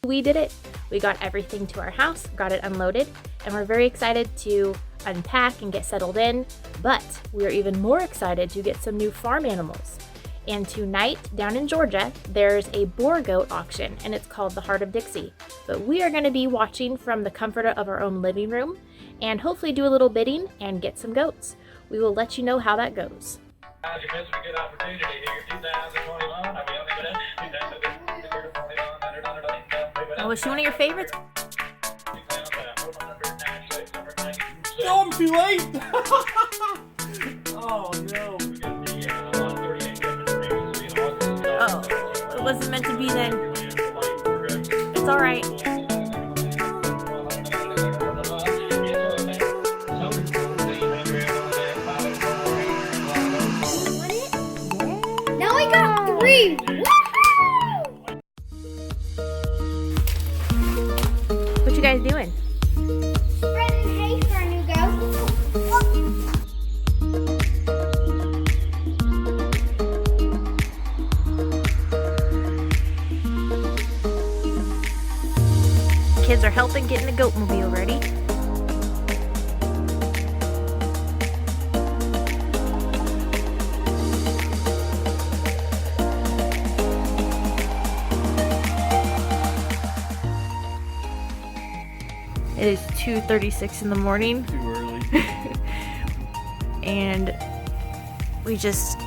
We did it. We got everything to our house, got it unloaded, and we're very excited to unpack and get settled in, but we're even more excited to get some new farm animals. And tonight, down in Georgia, there's a Boer goat auction, and it's called the Heart of Dixie. But we are going to be watching from the comfort of our own living room, and hopefully do a little bidding and get some goats. We will let you know how that goes. You're missing a good opportunity here. 2021. Oh, is she one of your favorites? No, I'm too late! Oh no. Oh, it wasn't meant to be then. It's alright. Now I got 3! Woohoo! What you guys doing? Spreading hay for a new goat. Kids are helping getting the goat mobile ready. It is 2:36 in the morning. Too early. And we just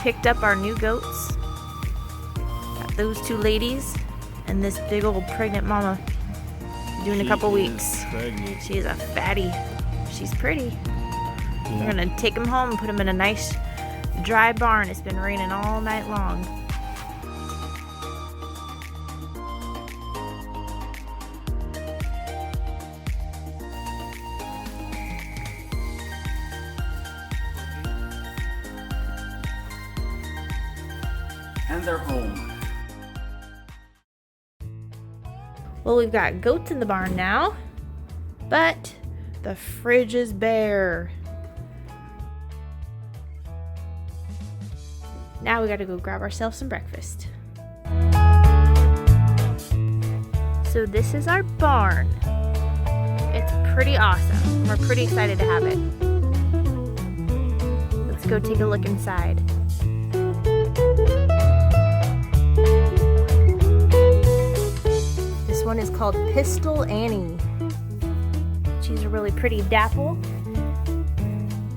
picked up our new goats. Got those two ladies and this big old pregnant mama due in a couple weeks. Pregnant. She's a fatty. She's pretty. We're gonna take them home and put them in a nice dry barn. It's been raining all night long. And they're home. Well, we've got goats in the barn now, but the fridge is bare. Now we gotta go grab ourselves some breakfast. So this is our barn. It's pretty awesome. We're pretty excited to have it. Let's go take a look inside. This one is called Pistol Annie. She's a really pretty dapple.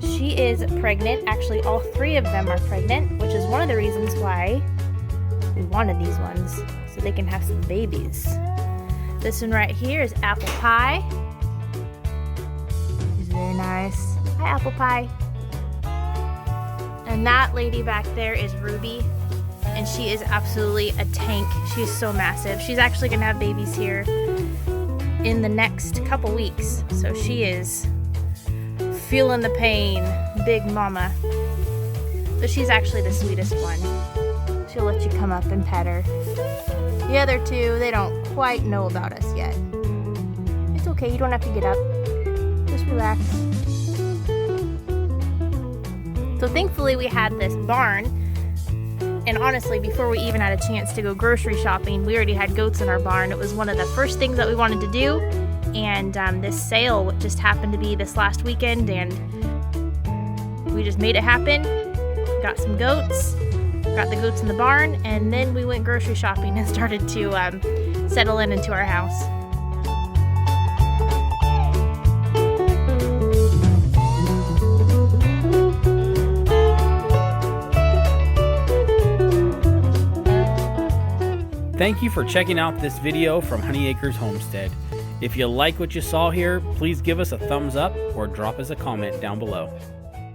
She is pregnant. Actually, all 3 of them are pregnant, which is one of the reasons why we wanted these ones, so they can have some babies. This one right here is Apple Pie. She's very nice. Hi, Apple Pie. And that lady back there is Ruby. And she is absolutely a tank. She's so massive. She's actually gonna have babies here in the next couple weeks. So she is feeling the pain, big mama. But she's actually the sweetest one. She'll let you come up and pet her. The other 2, they don't quite know about us yet. It's okay, you don't have to get up. Just relax. So thankfully we had this barn. And honestly, before we even had a chance to go grocery shopping, we already had goats in our barn. It was one of the first things that we wanted to do. And this sale just happened to be this last weekend, and we just made it happen. Got some goats, got the goats in the barn, and then we went grocery shopping and started to settle into our house. Thank you for checking out this video from Honey Acres Homestead. If you like what you saw here, please give us a thumbs up or drop us a comment down below.